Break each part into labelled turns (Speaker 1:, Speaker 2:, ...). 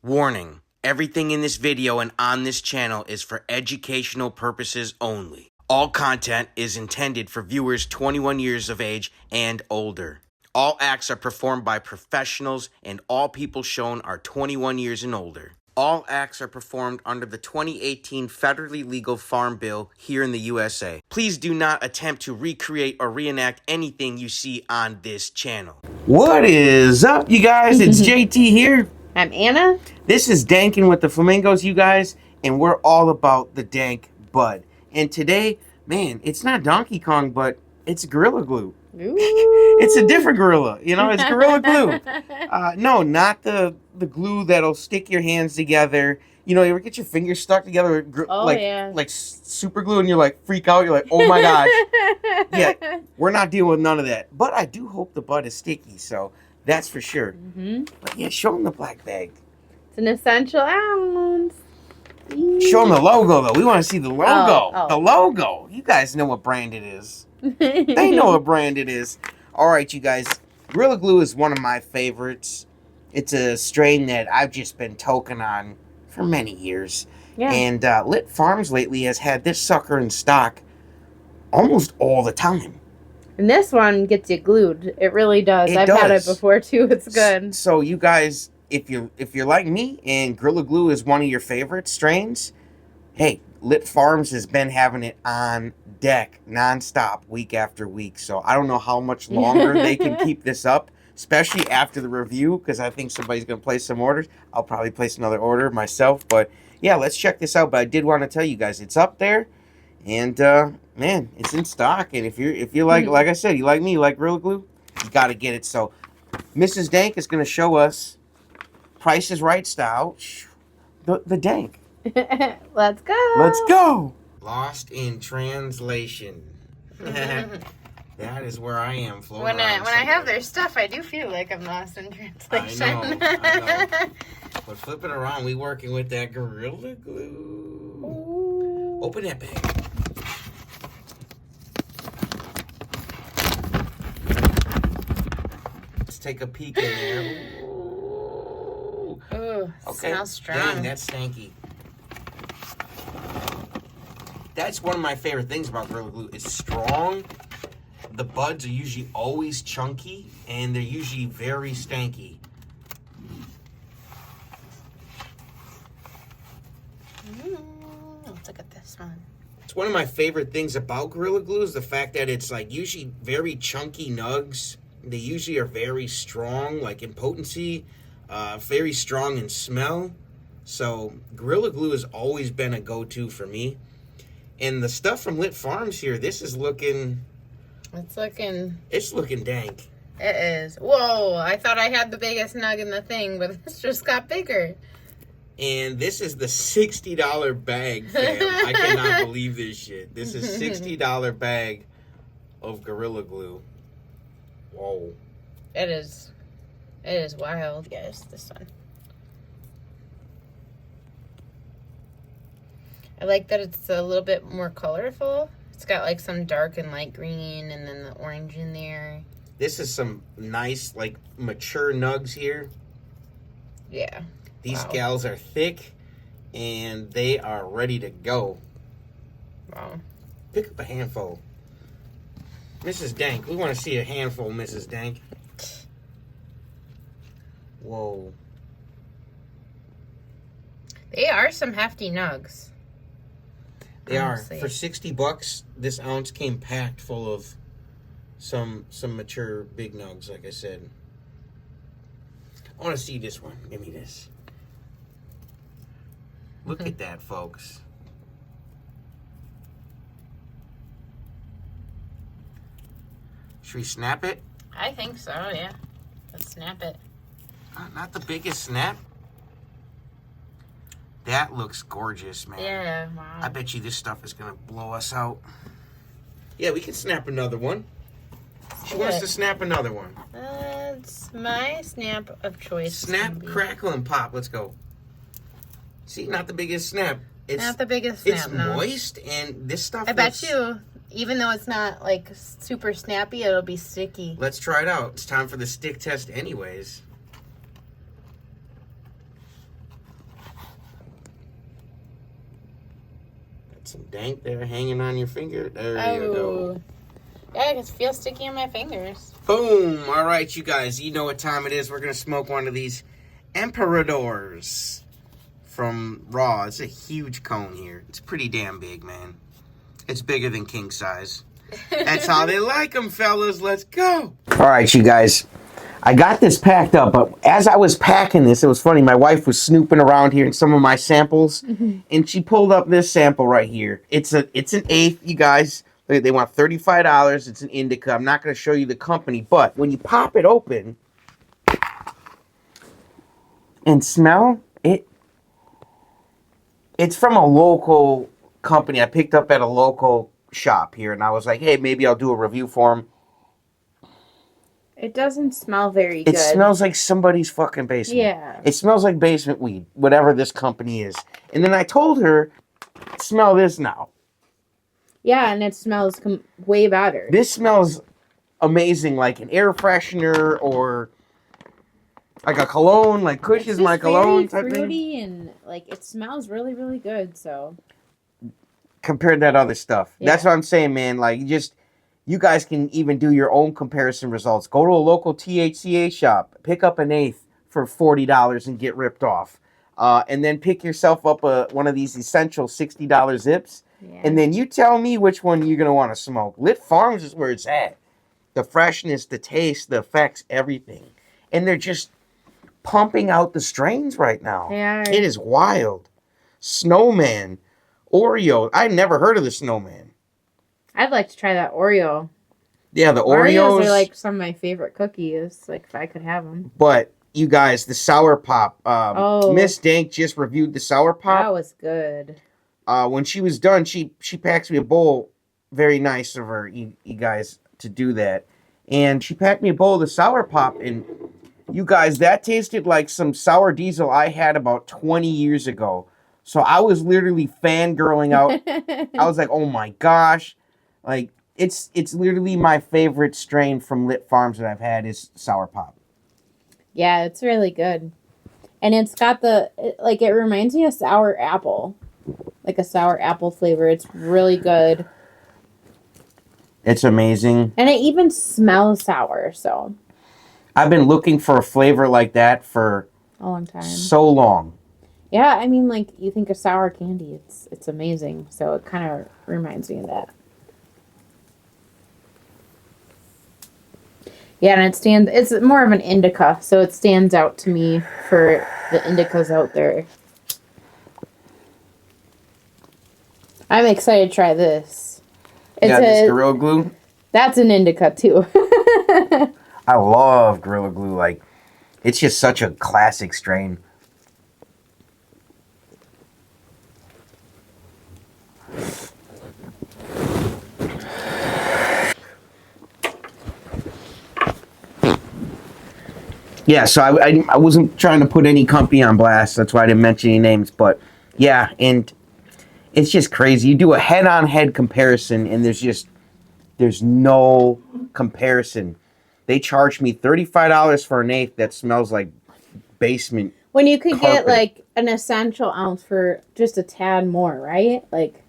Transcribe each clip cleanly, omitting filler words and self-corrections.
Speaker 1: Warning, everything in this video and on this channel is for educational purposes only. All content is intended for viewers 21 years of age and older. All acts are performed by professionals and all people shown are 21 years and older. All acts are performed under the 2018 federally legal Farm Bill here in the USA. Please do not attempt to recreate or reenact anything you see on this channel. What is up, you guys? It's JT here.
Speaker 2: I'm Anna.
Speaker 1: This is Dankin with the Flamingos, you guys, and we're all about the dank bud. And today, man, it's not Donkey Kong, but it's Gorilla Glue.
Speaker 2: Ooh.
Speaker 1: It's a different gorilla, you know, it's Gorilla Glue. No, not the glue that'll stick your hands together. You know, you ever get your fingers stuck together like super glue and you're like freak out, you're like, oh my gosh. Yeah, we're not dealing with none of that. But I do hope the bud is sticky, so that's for sure. Mm-hmm. But yeah, show them the black bag.
Speaker 2: It's an essential ounce.
Speaker 1: Show them the logo, though. We want to see the logo. The logo. You guys know what brand it is. They know what brand it is. All right, you guys. Gorilla Glue is one of my favorites. It's a strain that I've just been toking on for many years. Yeah. And Lit Farms lately has had this sucker in stock almost all the time.
Speaker 2: And this one gets you glued. It really does. I've had it before, too. It's good.
Speaker 1: So, you guys, if you're like me and Gorilla Glue is one of your favorite strains, hey, Lit Farms has been having it on deck nonstop week after week. So I don't know how much longer they can keep this up, especially after the review, because I think somebody's going to place some orders. I'll probably place another order myself. But yeah, let's check this out. But I did want to tell you guys, it's up there. And man, it's in stock. And if you like I said, you like me, you like Gorilla Glue, you got to get it. So Mrs. Dank is going to show us Price is Right style, the dank.
Speaker 2: Let's go.
Speaker 1: Let's go. Lost in translation. That is where I am.
Speaker 2: When I have their stuff, I do feel like I'm lost in translation.
Speaker 1: I know. But flip it around, we working with that Gorilla Glue. Ooh. Open that bag. Let's take a peek in there. Ooh.
Speaker 2: Ooh,
Speaker 1: okay.
Speaker 2: Smells strong.
Speaker 1: Dang, that's stanky. That's one of my favorite things about Gorilla Glue. It's strong. The buds are usually always chunky, and they're usually very stanky.
Speaker 2: Let's look at this one.
Speaker 1: It's one of my favorite things about Gorilla Glue is the fact that it's like usually very chunky nugs. They usually are very strong, like in potency, very strong in smell. So Gorilla Glue has always been a go-to for me. And the stuff from Lit Farms here, this is looking... It's looking dank.
Speaker 2: It is. Whoa, I thought I had the biggest nug in the thing, but this just got bigger.
Speaker 1: And this is the $60 bag, fam. I cannot believe this shit. This is $60 bag of Gorilla Glue. Whoa.
Speaker 2: It is wild, guys, this one. I like that it's a little bit more colorful. It's got like some dark and light green and then the orange in there.
Speaker 1: This is some nice, like, mature nugs here.
Speaker 2: Yeah.
Speaker 1: These gals are thick and they are ready to go.
Speaker 2: Wow.
Speaker 1: Pick up a handful. Mrs. Dank, we want to see a handful, Mrs. Dank. Whoa.
Speaker 2: They are some hefty nugs.
Speaker 1: They are. For $60, this ounce came packed full of some mature big nugs, like I said. I want to see this one. Give me this. Look at that, folks. Should we snap it?
Speaker 2: I think so, yeah. Let's snap it.
Speaker 1: Not the biggest snap. That looks gorgeous, man.
Speaker 2: Yeah, wow.
Speaker 1: I bet you this stuff is going to blow us out. Yeah, we can snap another one. She wants to snap another one.
Speaker 2: It's my snap of choice.
Speaker 1: Snap, crackle, and pop. Let's go. See, not the biggest snap.
Speaker 2: It's not the biggest snap,
Speaker 1: It's moist, and this stuff
Speaker 2: I bet you, even though it's not, like, super snappy, it'll be sticky.
Speaker 1: Let's try it out. It's time for the stick test anyways. got some dank there hanging on your finger. There you go.
Speaker 2: Oh. Yeah, I can feel sticky on my fingers.
Speaker 1: Boom. All right, you guys. You know what time it is. We're going to smoke one of these Emperadors from Raw. It's a huge cone here. It's pretty damn big, man. It's bigger than king size. That's how they like them, fellas. Let's go. All right, you guys. I got this packed up, but as I was packing this, it was funny. My wife was snooping around here in some of my samples, and she pulled up this sample right here. It's an eighth, you guys. They want $35. It's an indica. I'm not going to show you the company, but when you pop it open and smell it, it's from a local company I picked up at a local shop here, and I was like, hey, maybe I'll do a review for them.
Speaker 2: It doesn't smell very good.
Speaker 1: It smells like somebody's fucking basement.
Speaker 2: Yeah.
Speaker 1: It smells like basement weed, whatever this company is. And then I told her, smell this now.
Speaker 2: Yeah, and it smells way better.
Speaker 1: This smells amazing, like an air freshener or like a cologne, like Kush is my cologne type thing.
Speaker 2: Fruity and like it smells really, really good. So
Speaker 1: compared to that other stuff, that's what I'm saying, man. Like you guys can even do your own comparison results. Go to a local THCA shop, pick up an eighth for $40 and get ripped off, and then pick yourself up one of these essential $60 zips. Yeah. And then you tell me which one you're going to want to smoke. Lit Farms is where it's at. The freshness, the taste, the effects, everything. And they're just pumping out the strains right now.
Speaker 2: Yeah.
Speaker 1: It is wild. Snowman. Oreo. I never heard of the Snowman.
Speaker 2: I'd like to try that Oreo.
Speaker 1: Yeah, the Oreos
Speaker 2: are like some of my favorite cookies. Like if I could have them.
Speaker 1: But you guys, the Sour Pop. Miss Dank just reviewed the Sour Pop.
Speaker 2: That was good.
Speaker 1: When she was done, she packs me a bowl. Very nice of her, you guys, to do that. And she packed me a bowl of the Sour Pop, and you guys, that tasted like some sour diesel I had about 20 years ago. So I was literally fangirling out. I was like, oh my gosh. Like, it's literally my favorite strain from Lit Farms that I've had is Sour Pop.
Speaker 2: Yeah, it's really good. And it's got it reminds me of sour apple. Like a sour apple flavor. It's really good.
Speaker 1: It's amazing.
Speaker 2: And it even smells sour, so.
Speaker 1: I've been looking for a flavor like that for
Speaker 2: a long time.
Speaker 1: So long.
Speaker 2: Yeah, I mean, like, you think of sour candy. It's amazing. So it kind of reminds me of that. Yeah, and it's more of an indica, so it stands out to me for the indicas out there. I'm excited to try this.
Speaker 1: This Gorilla Glue?
Speaker 2: That's an indica, too.
Speaker 1: I love Gorilla Glue. Like, it's just such a classic strain. Yeah, so I wasn't trying to put any company on blast. That's why I didn't mention any names. But, yeah, and it's just crazy. You do a head-on-head comparison, and there's no comparison. They charged me $35 for an eighth that smells like basement
Speaker 2: when you could
Speaker 1: carpet.
Speaker 2: Get, like, an essential ounce for just a tad more, right? Like,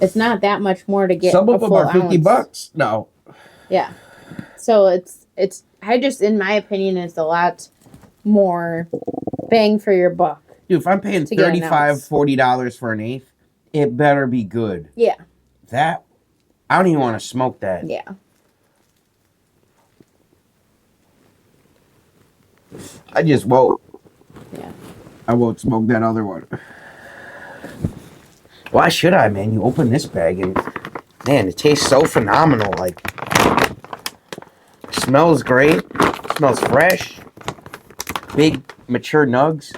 Speaker 2: it's not that much more to get
Speaker 1: some of
Speaker 2: a
Speaker 1: them
Speaker 2: full
Speaker 1: are $50.
Speaker 2: Ounce.
Speaker 1: No.
Speaker 2: Yeah. So it's I just, in my opinion, it's a lot more bang for your buck.
Speaker 1: Dude, if I'm paying $35, $40 for an eighth, it better be good.
Speaker 2: Yeah.
Speaker 1: That, I don't even want to smoke that.
Speaker 2: Yeah.
Speaker 1: I just won't.
Speaker 2: Yeah.
Speaker 1: I won't smoke that other one. Why should I, man? You open this bag and, man, it tastes so phenomenal. Like, smells great. Smells fresh. Big, mature nugs.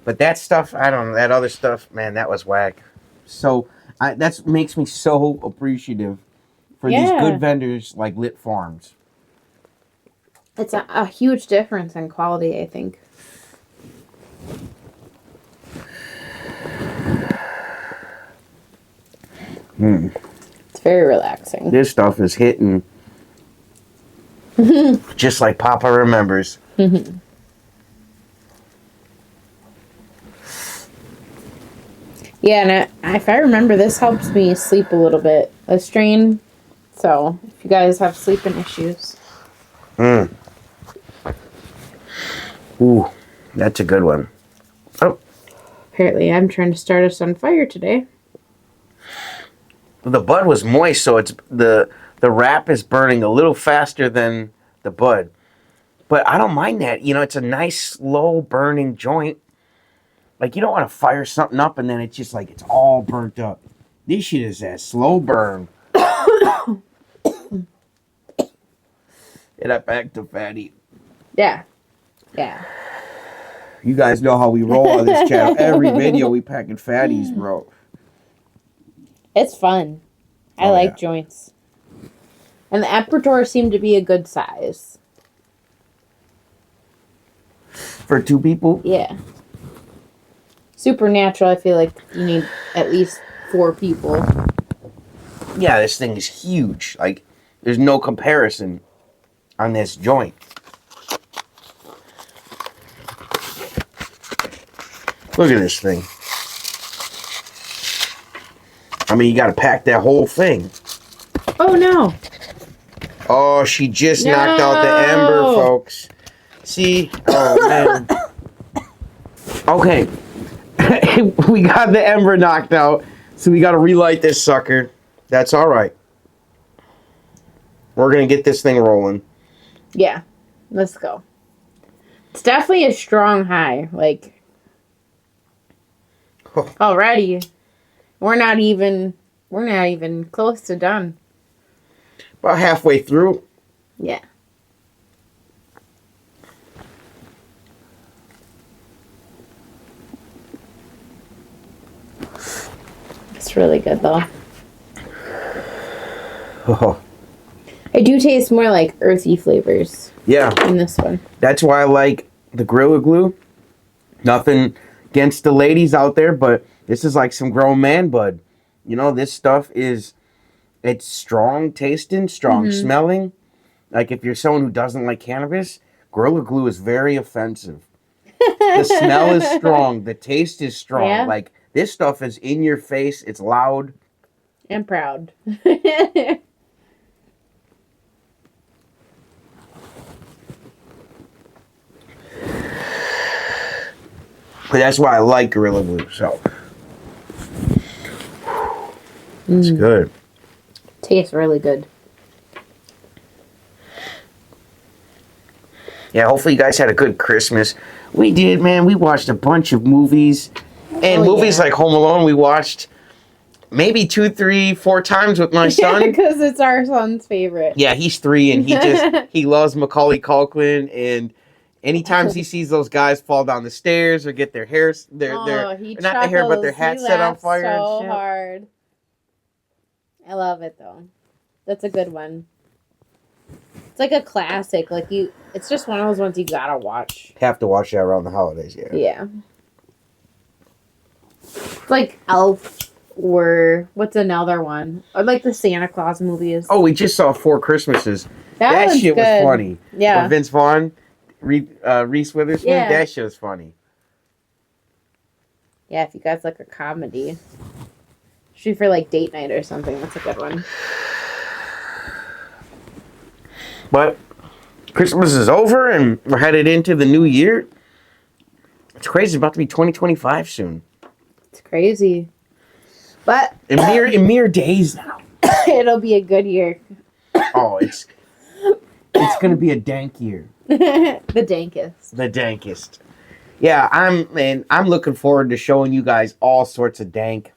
Speaker 1: But that stuff, I don't know. That other stuff, man, that was whack. So, that makes me so appreciative for these good vendors like Lit Farms.
Speaker 2: It's a huge difference in quality, I think. It's very relaxing.
Speaker 1: This stuff is hitting just like Papa remembers.
Speaker 2: Yeah, and if I remember, this helps me sleep a little bit. A strain. So, if you guys have sleeping issues.
Speaker 1: Ooh, that's a good one. Oh,
Speaker 2: Apparently, I'm trying to start us on fire today.
Speaker 1: the bud was moist, so it's the wrap is burning a little faster than the bud. But I don't mind that. You know, it's a nice, slow burning joint. Like, you don't want to fire something up and then it's just like it's all burnt up. This shit is that slow burn. And I back to fatty.
Speaker 2: Yeah. Yeah.
Speaker 1: You guys know how we roll on this channel. Every video we packing fatties, bro.
Speaker 2: It's fun. I like joints. And the Emperor seemed to be a good size.
Speaker 1: For 2 people?
Speaker 2: Yeah. Supernatural, I feel like you need at least 4 people.
Speaker 1: Yeah, this thing is huge. Like, there's no comparison on this joint. Look at this thing. I mean, you got to pack that whole thing.
Speaker 2: Oh, no.
Speaker 1: Oh, she just knocked out the ember, folks. See? Oh, man. Okay. We got the ember knocked out, so we got to relight this sucker. That's all right. We're going to get this thing rolling.
Speaker 2: Yeah. Let's go. It's definitely a strong high. Like, already. We're not even close to done.
Speaker 1: About halfway through.
Speaker 2: Yeah. It's really good though.
Speaker 1: Oh.
Speaker 2: I do taste more like earthy flavors.
Speaker 1: Yeah.
Speaker 2: In this one.
Speaker 1: That's why I like the Gorilla Glue. Nothing against the ladies out there, but this is like some grown man bud. You know, this stuff is, it's strong tasting, strong smelling. Like if you're someone who doesn't like cannabis, Gorilla Glue is very offensive. The smell is strong. The taste is strong.
Speaker 2: Yeah.
Speaker 1: Like this stuff is in your face. It's loud.
Speaker 2: And proud.
Speaker 1: But that's why I like Gorilla Glue. So it's good.
Speaker 2: Tastes really good.
Speaker 1: Yeah, hopefully you guys had a good Christmas. We did, man. We watched a bunch of movies. And movies like Home Alone, we watched maybe 2, 3, 4 times with my son.
Speaker 2: Because it's our son's favorite.
Speaker 1: Yeah, he's 3 and he loves Macaulay Culkin, and anytime he sees those guys fall down the stairs or get their hair, not the hair, but their hat set on fire
Speaker 2: so
Speaker 1: and shit.
Speaker 2: Hard. I love it though. That's a good one. It's like a classic. Like it's just one of those ones you gotta watch.
Speaker 1: Have to watch that around the holidays, yeah.
Speaker 2: Yeah. It's like Elf, or what's another one? Or like the Santa Claus movies.
Speaker 1: Oh, we just saw 4 Christmases. That shit
Speaker 2: good.
Speaker 1: was funny.
Speaker 2: Yeah.
Speaker 1: With Vince Vaughn, Reese Witherspoon.
Speaker 2: Yeah.
Speaker 1: That shit was funny.
Speaker 2: Yeah, if you guys like a comedy. Shoot for like date night or something. That's a good one.
Speaker 1: But Christmas is over and we're headed into the new year. It's crazy. It's about to be 2025 soon.
Speaker 2: It's crazy. But
Speaker 1: In mere days now.
Speaker 2: it'll be a good year.
Speaker 1: Oh, it's gonna be a dank year.
Speaker 2: The dankest.
Speaker 1: The dankest. Yeah, I'm looking forward to showing you guys all sorts of dank.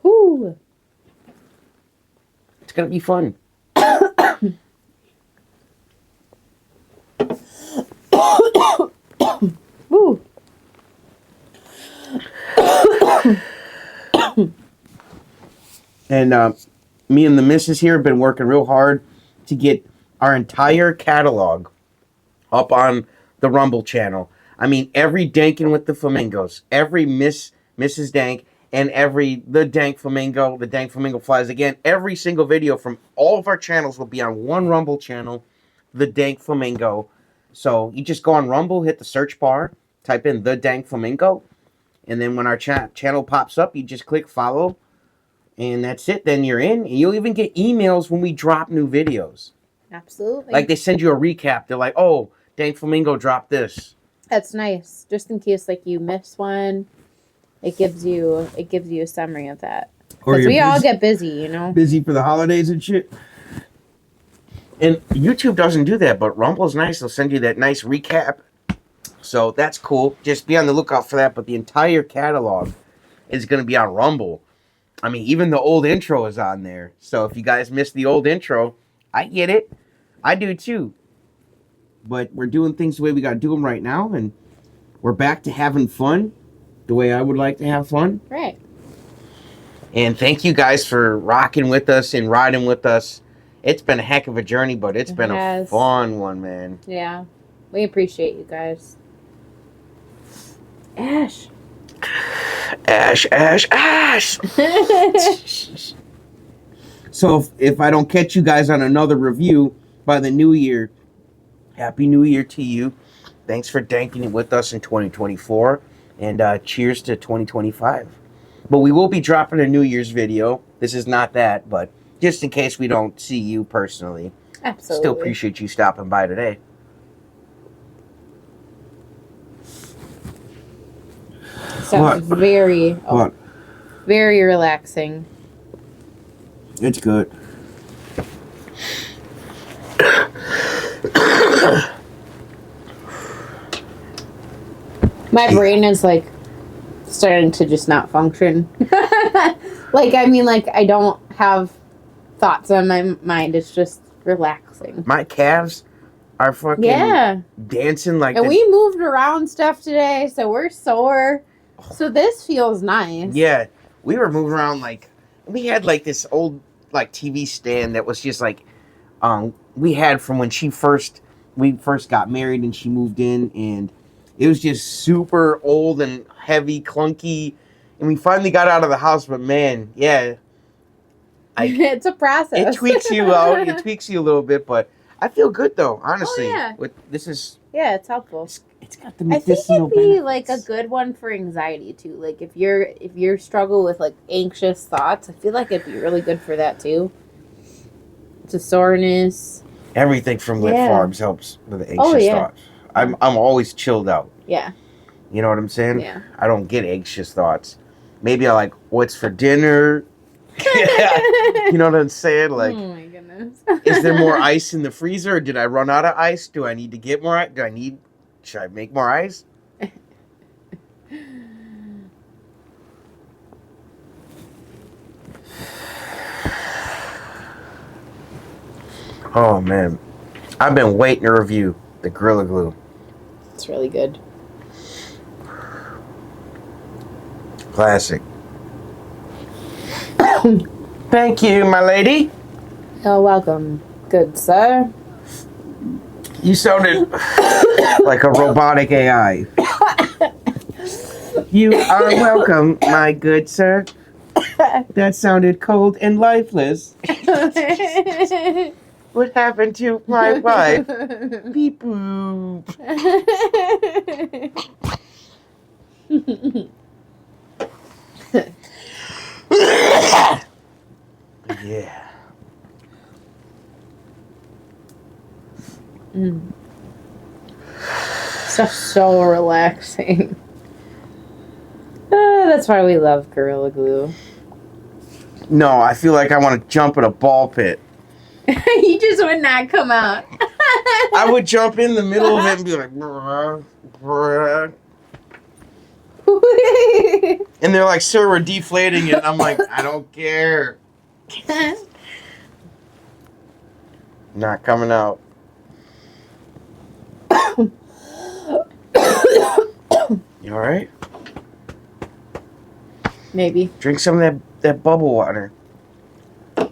Speaker 2: Woo.
Speaker 1: It's gonna be fun.
Speaker 2: Woo.
Speaker 1: And me and the missus here have been working real hard to get our entire catalog up on the Rumble channel. I mean, every Dankin with the Flamingos, every Mrs. Dank, and the DankFlamingo, the DankFlamingo flies. Again, every single video from all of our channels will be on one Rumble channel, the DankFlamingo. So you just go on Rumble, hit the search bar, type in the DankFlamingo, And then when our channel pops up, you just click follow. And that's it. Then you're in. And you'll even get emails when we drop new videos.
Speaker 2: Absolutely.
Speaker 1: Like they send you a recap. They're like, oh, DankFlamingo dropped this.
Speaker 2: That's nice. Just in case like you miss one, it gives you a summary of that. Because we all get busy, you know.
Speaker 1: Busy for the holidays and shit. And YouTube doesn't do that, but Rumble's nice. They'll send you that nice recap. So that's cool. Just be on the lookout for that. But the entire catalog is going to be on Rumble. I mean, even the old intro is on there. So if you guys missed the old intro, I get it. I do too. But we're doing things the way we got to do them right now. And we're back to having fun the way I would like to have fun.
Speaker 2: Right.
Speaker 1: And thank you guys for rocking with us and riding with us. It's been a heck of a journey, but it's been a fun one, man.
Speaker 2: Yeah. We appreciate you guys. Ash.
Speaker 1: Ash, Ash, Ash! So if I don't catch you guys on another review by the new year, Happy New Year to you. Thanks for danking it with us in 2024. And cheers to 2025. But we will be dropping a New Year's video. This is not that, but just in case we don't see you personally.
Speaker 2: Absolutely.
Speaker 1: Still appreciate you stopping by today.
Speaker 2: Sounds very relaxing.
Speaker 1: It's good.
Speaker 2: My brain is like starting to just not function. Like, I mean, like, I don't have thoughts on my mind. It's just relaxing.
Speaker 1: My calves are fucking dancing like
Speaker 2: and we moved around stuff today, so we're sore. So this feels nice.
Speaker 1: Yeah, we were moving around like we had like this old like TV stand that was just like we had from when we first got married and she moved in, and it was just super old and heavy, clunky, and we finally got out of the house. But man, yeah,
Speaker 2: it's a process.
Speaker 1: It tweaks you out. It tweaks you a little bit, but I feel good though, honestly.
Speaker 2: Oh, yeah. It's helpful.
Speaker 1: It's got the medicinal
Speaker 2: I think it'd be
Speaker 1: benefits.
Speaker 2: like a good one for anxiety too. Like if you're struggle with like anxious thoughts, I feel like it'd be really good for that too. It's a soreness.
Speaker 1: Everything from Lit Farms helps with the anxious thoughts. I'm always chilled out.
Speaker 2: Yeah.
Speaker 1: You know what I'm saying?
Speaker 2: Yeah.
Speaker 1: I don't get anxious thoughts. Maybe I like what's for dinner. You know what I'm saying? Like,
Speaker 2: oh my goodness.
Speaker 1: Is there more ice in the freezer? Or did I run out of ice? Do I need to get more ice? Should I make more ice? Oh man, I've been waiting to review the Gorilla Glue.
Speaker 2: It's really good.
Speaker 1: Classic. Thank you, my lady.
Speaker 2: Oh, welcome, good sir.
Speaker 1: You sounded like a robotic AI. You are welcome, my good sir. That sounded cold and lifeless. What happened to my wife? Beep boop. Yeah.
Speaker 2: So relaxing. That's why we love Gorilla Glue.
Speaker 1: No, I feel like I want to jump in a ball pit.
Speaker 2: You just would not come out.
Speaker 1: I would jump in the middle of it and be like, bruh, bruh. And they're like, sir, we're deflating it. I'm like, I don't care. Not coming out. You alright?
Speaker 2: Maybe.
Speaker 1: Drink some of that bubble water.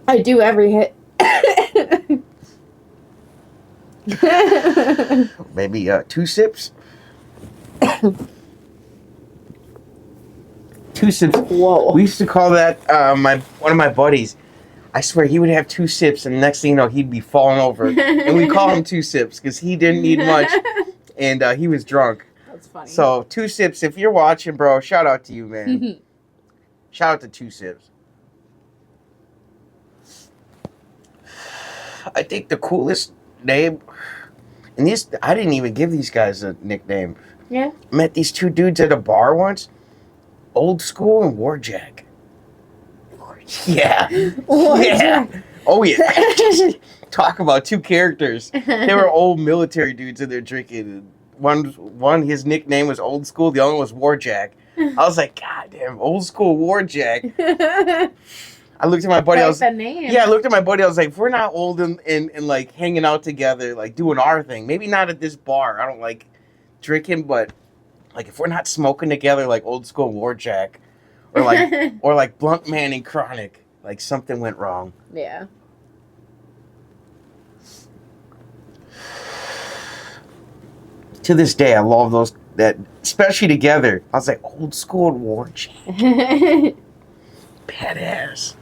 Speaker 2: I do every hit.
Speaker 1: Maybe 2 sips? 2 sips.
Speaker 2: Whoa.
Speaker 1: We used to call that one of my buddies. I swear he would have 2 sips, and the next thing you know, he'd be falling over. And we call him 2 sips because he didn't need much, and he was drunk.
Speaker 2: That's funny.
Speaker 1: So, Two Sips, if you're watching, bro, shout out to you, man. Shout out to Two Sips. I think the coolest name, and these, I didn't even give these guys a nickname.
Speaker 2: Yeah.
Speaker 1: Met these two dudes at a bar once. Old School and Warjack. Yeah. Yeah. Oh, yeah. Talk about two characters. They were old military dudes and they're drinking. One, his nickname was Old School. The other one was Warjack. I was like, God damn, Old School Warjack. I looked at my buddy. I was
Speaker 2: the name.
Speaker 1: Yeah, I looked at my buddy. I was like, if we're not old and like hanging out together, like doing our thing, maybe not at this bar. I don't like drinking, but like if we're not smoking together, like Old School Warjack, or like Blunt Man and Chronic, like something went wrong.
Speaker 2: Yeah.
Speaker 1: To this day, I love those, that, especially together. I was like, Old School Warjack. Badass.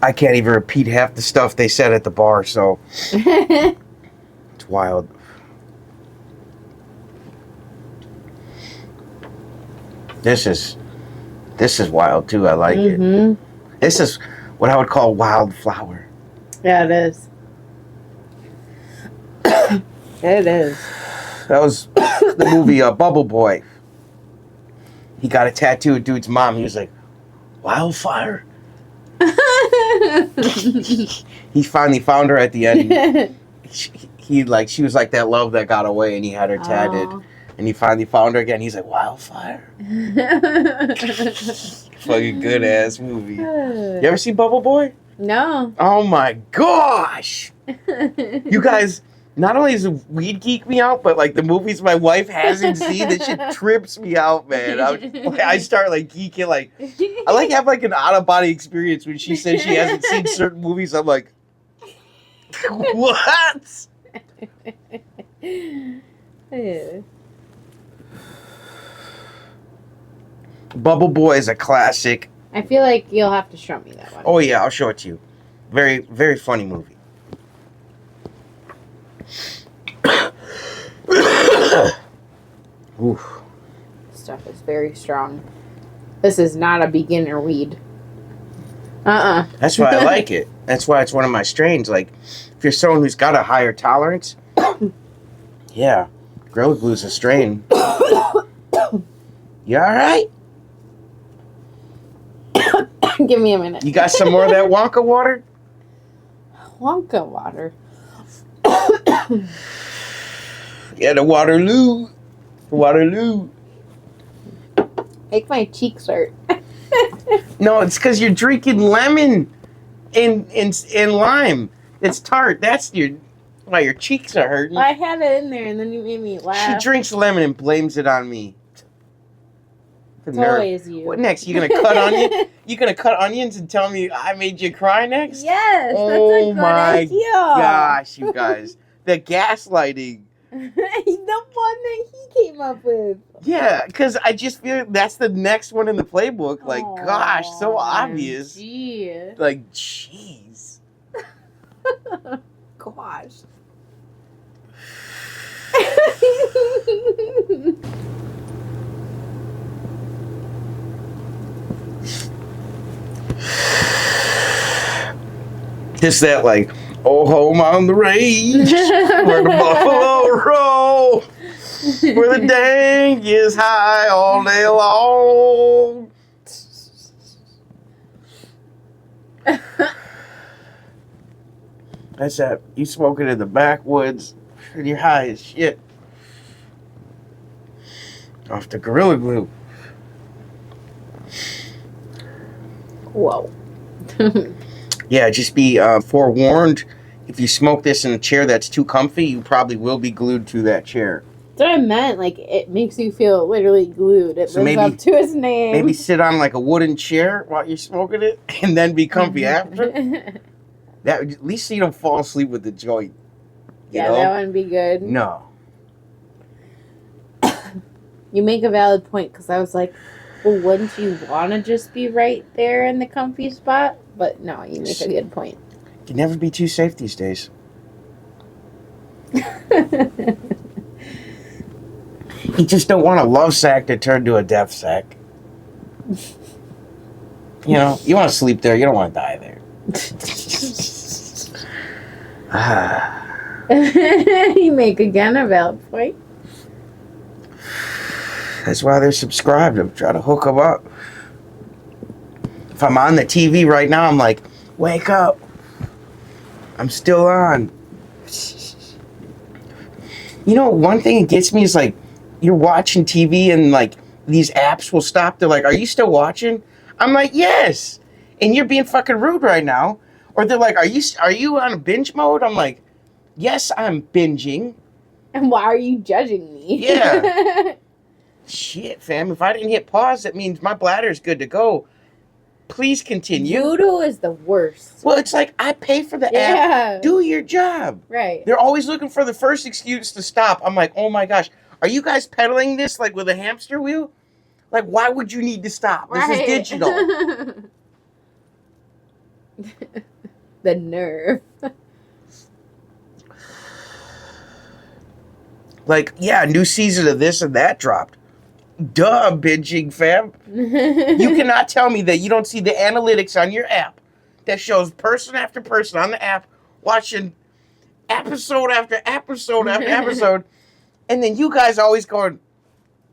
Speaker 1: I can't even repeat half the stuff they said at the bar, so it's wild. This is wild too. I like it. This is what I would call wildflower.
Speaker 2: Yeah, it is. It is.
Speaker 1: That was the movie Bubble Boy. He got a tattoo of dude's mom. He was like, Wildfire? He finally found her at the end. She was like that love that got away, and he had her tatted.
Speaker 2: Oh.
Speaker 1: And he finally found her again. He's like, Wildfire? Fucking good ass movie. You ever see Bubble Boy?
Speaker 2: No.
Speaker 1: Oh my gosh! You guys, not only does weed geek me out, but like the movies my wife hasn't seen, that shit trips me out, man. I start like geeking, like I like have like an out of body experience when she says she hasn't seen certain movies. I'm like, what? Bubble Boy is a classic.
Speaker 2: I feel like you'll have to show me that one.
Speaker 1: Oh yeah, I'll show it to you. Very, very funny movie. Oof.
Speaker 2: Stuff is very strong. This is not a beginner weed.
Speaker 1: That's why I like it. That's why it's one of my strains. Like, if you're someone who's got a higher tolerance, yeah, Gorilla Glue's a strain. You all right?
Speaker 2: Give me a minute.
Speaker 1: You got some more of that Wonka water?
Speaker 2: Wonka water.
Speaker 1: Yeah, the Waterloo. Waterloo.
Speaker 2: Make my cheeks hurt.
Speaker 1: No, it's because you're drinking lemon and lime. It's tart. That's why your cheeks are hurting.
Speaker 2: I had it in there, and then you made me laugh.
Speaker 1: She drinks lemon and blames it on me.
Speaker 2: It's always you.
Speaker 1: What next? You gonna cut onion? You gonna cut onions and tell me I made you cry next?
Speaker 2: Yes,
Speaker 1: Oh
Speaker 2: that's a good
Speaker 1: my
Speaker 2: idea.
Speaker 1: gosh, you guys. The gaslighting.
Speaker 2: The one that he came up with.
Speaker 1: Yeah, because I just feel that's the next one in the playbook. Like, gosh, so
Speaker 2: Aw,
Speaker 1: obvious.
Speaker 2: Gee.
Speaker 1: Like, jeez.
Speaker 2: Gosh.
Speaker 1: Just that, like, oh, home on the range, where the buffalo roll, where the dank is high all day long. That's that. You smoking in the backwoods, and you're high as shit. Off the Gorilla Glue.
Speaker 2: Whoa.
Speaker 1: Yeah, just be forewarned. If you smoke this in a chair that's too comfy, you probably will be glued to that chair.
Speaker 2: That's what I meant. Like, it makes you feel literally glued. It lives up to its name.
Speaker 1: Maybe sit on like a wooden chair while you're smoking it, and then be comfy after. That at least so you don't fall asleep with the joint. You know?
Speaker 2: That wouldn't be good.
Speaker 1: No.
Speaker 2: You make a valid point, because I was like, well, wouldn't you want to just be right there in the comfy spot? But no, you make a good point.
Speaker 1: You can never be too safe these days. You just don't want a love sack to turn to a death sack. You know, you want to sleep there. You don't want to die there.
Speaker 2: You make again a valid point.
Speaker 1: That's why they're subscribed. I'm trying to hook them up. If I'm on the TV right now, I'm like, wake up. I'm still on. You know, one thing that gets me is like, you're watching TV and like these apps will stop. They're like, are you still watching? I'm like, yes. And you're being fucking rude right now. Or they're like, are you on a binge mode? I'm like, yes, I'm binging.
Speaker 2: And why are you judging me?
Speaker 1: Yeah. Shit, fam. If I didn't hit pause, that means my bladder's good to go. Please continue.
Speaker 2: Voodoo is the worst.
Speaker 1: Well, it's like, I pay for the app. Do your job.
Speaker 2: Right.
Speaker 1: They're always looking for the first excuse to stop. I'm like, oh my gosh. Are you guys peddling this like with a hamster wheel? Like, why would you need to stop? This is digital.
Speaker 2: The nerve.
Speaker 1: Like, yeah, new season of this and that dropped. Duh, binging, fam. You cannot tell me that you don't see the analytics on your app that shows person after person on the app watching episode after episode after episode, and then you guys always going,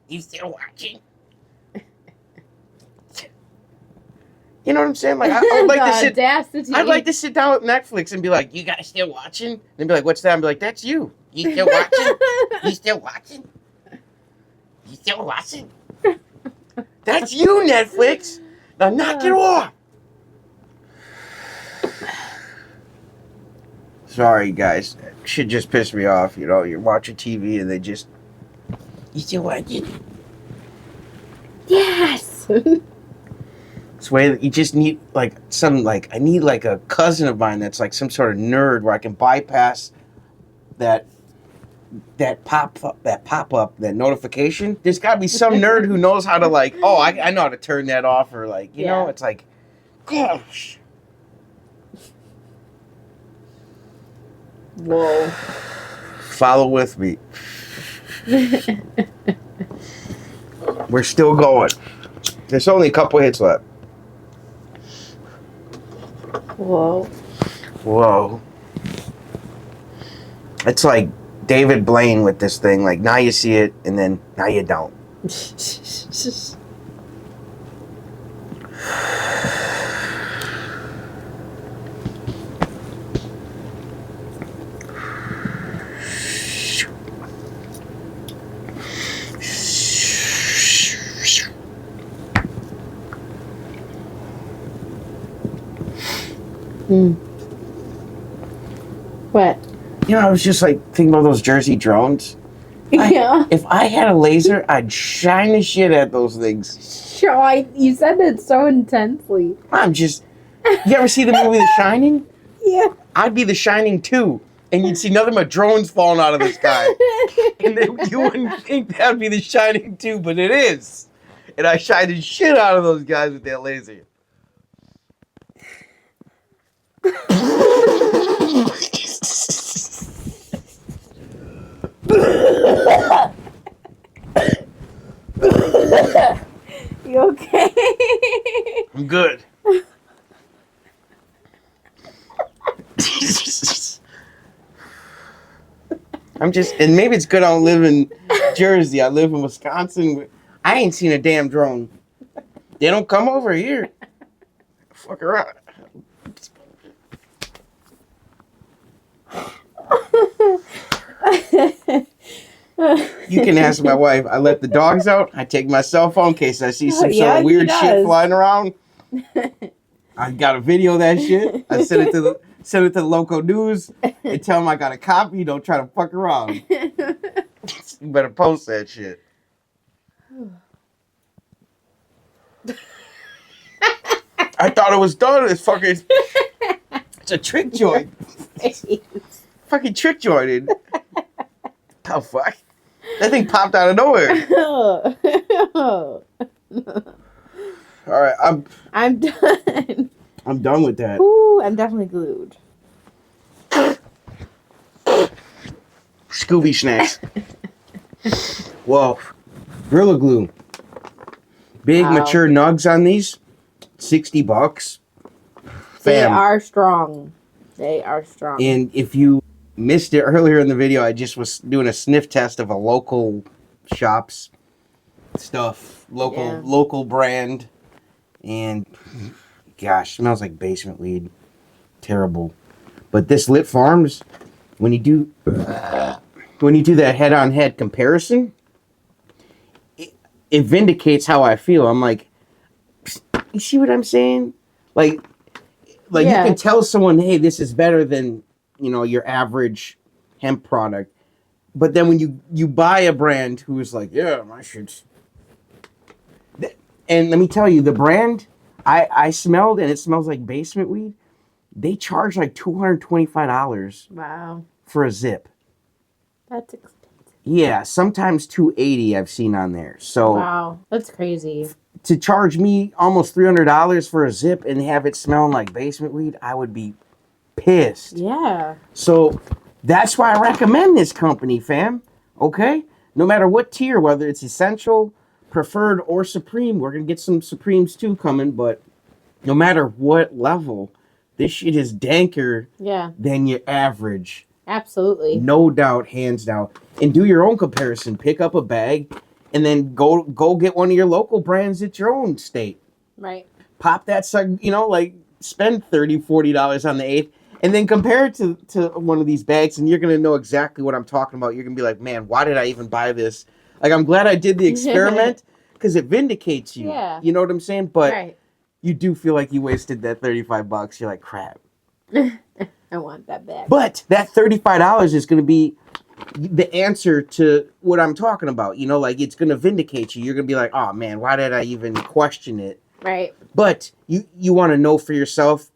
Speaker 1: you still watching? You know what I'm saying? Like, I would like to sit.
Speaker 2: Audacity.
Speaker 1: I'd like to sit down with Netflix and be like, you guys still watching? And be like, what's that? And be like, that's you. You still watching? You still watching? You still watching? That's you, Netflix. Now knock it off. Sorry, guys. Shit just pissed me off. You know, you're watching TV and they just... You still watching?
Speaker 2: Yes.
Speaker 1: This way that you just need, like, I need, like, a cousin of mine that's, like, some sort of nerd where I can bypass that pop-up, that notification. There's got to be some nerd who knows how to, like, oh, I know how to turn that off, or, like, you know, it's like, gosh.
Speaker 2: Whoa.
Speaker 1: Follow with me. We're still going. There's only a couple hits left.
Speaker 2: Whoa.
Speaker 1: Whoa. It's like David Blaine with this thing. Like, now you see it, and then now you don't.
Speaker 2: What?
Speaker 1: You know, I was just like thinking about those Jersey drones.
Speaker 2: Yeah.
Speaker 1: If I had a laser, I'd shine the shit at those things.
Speaker 2: Sure, you said it so intensely.
Speaker 1: You ever see the movie The Shining?
Speaker 2: Yeah.
Speaker 1: I'd be The Shining too, and you'd see nothing but drones falling out of the sky. And then you wouldn't think that'd be The Shining too, but it is. And I shine the shit out of those guys with that laser.
Speaker 2: You okay?
Speaker 1: I'm good. And maybe it's good I don't live in Jersey. I live in Wisconsin. I ain't seen a damn drone. They don't come over here. Fuck around. You can ask my wife. I let the dogs out. I take my cell phone in case I see some sort of weird shit flying around. I got a video of that shit. I send it to the local news and tell them I got a copy. Don't try to fuck around. You better post that shit. I thought it was done. It's a trick joint. Fucking trick jointed. Oh fuck. That thing popped out of nowhere. All right,
Speaker 2: I'm done.
Speaker 1: I'm done with that.
Speaker 2: Ooh, I'm definitely glued.
Speaker 1: Scooby snacks. Well, Gorilla Glue. Big
Speaker 2: Wow.
Speaker 1: mature nugs on these. $60.
Speaker 2: They
Speaker 1: Fam.
Speaker 2: are strong. They are strong.
Speaker 1: And if you missed it earlier in the video, I just was doing a sniff test of a local shop's stuff. Local brand. And gosh, smells like basement weed. Terrible. But this Lit Farms, when you do that head-on-head comparison, it vindicates how I feel. I'm like, you see what I'm saying? Like you can tell someone, hey, this is better than, your average hemp product. But then when you buy a brand who is like, yeah, my shit's... And let me tell you, the brand I smelled, and it smells like basement weed, they charge like $225
Speaker 2: Wow.
Speaker 1: for a zip.
Speaker 2: That's expensive.
Speaker 1: Yeah, sometimes $280 I've seen on there. So
Speaker 2: wow, that's crazy.
Speaker 1: To charge me almost $300 for a zip and have it smelling like basement weed, I would be pissed.
Speaker 2: Yeah.
Speaker 1: So that's why I recommend this company, fam. Okay? No matter what tier, whether it's essential, preferred, or supreme, we're going to get some supremes too coming, but no matter what level, this shit is danker than your average.
Speaker 2: Absolutely.
Speaker 1: No doubt, hands down. And do your own comparison. Pick up a bag and then go get one of your local brands at your own state.
Speaker 2: Right.
Speaker 1: Pop that, spend $30, $40 on the eighth, and then compare it to one of these bags, and you're going to know exactly what I'm talking about. You're going to be like, man, why did I even buy this? Like, I'm glad I did the experiment because it vindicates you.
Speaker 2: Yeah.
Speaker 1: You know what I'm saying? But you do feel like you wasted that $35. You're like, crap.
Speaker 2: I want that bag.
Speaker 1: But that $35 is going to be the answer to what I'm talking about. It's going to vindicate you. You're going to be like, oh, man, why did I even question it?
Speaker 2: Right.
Speaker 1: But you want to know for yourself,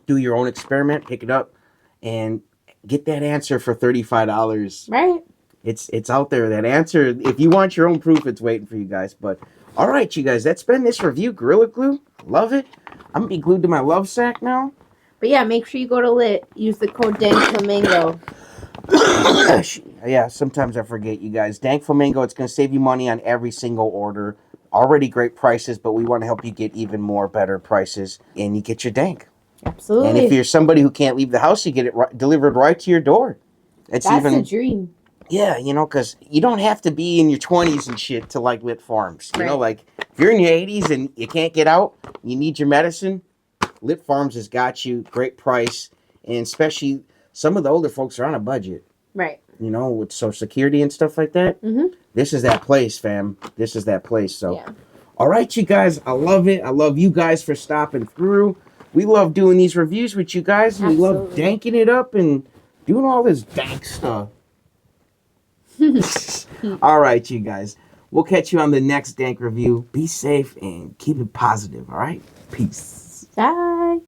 Speaker 1: do your own experiment, pick it up, and get that answer for $35.
Speaker 2: Right.
Speaker 1: It's out there, that answer. If you want your own proof, it's waiting for you guys. But, all right, you guys, that's been this review. Gorilla Glue. Love it. I'm going to be glued to my love sack now.
Speaker 2: But, yeah, make sure you go to Lit. Use the code DankFlamingo.
Speaker 1: Yeah, sometimes I forget, you guys. DankFlamingo, it's going to save you money on every single order. Already great prices, but we want to help you get even more better prices, and you get your dank.
Speaker 2: Absolutely.
Speaker 1: And if you're somebody who can't leave the house, you get it delivered right to your door. That's
Speaker 2: the dream.
Speaker 1: Yeah, because you don't have to be in your 20s and shit to like Lit Farms. If you're in your 80s and you can't get out, you need your medicine, Lit Farms has got you. Great price, and especially some of the older folks are on a budget.
Speaker 2: Right.
Speaker 1: With Social Security and stuff like that.
Speaker 2: Mm-hmm.
Speaker 1: This is that place, fam. This is that place. So, all right, you guys. I love it. I love you guys for stopping through. We love doing these reviews with you guys. And we love danking it up and doing all this dank stuff. All right, you guys. We'll catch you on the next dank review. Be safe and keep it positive, all right? Peace.
Speaker 2: Bye.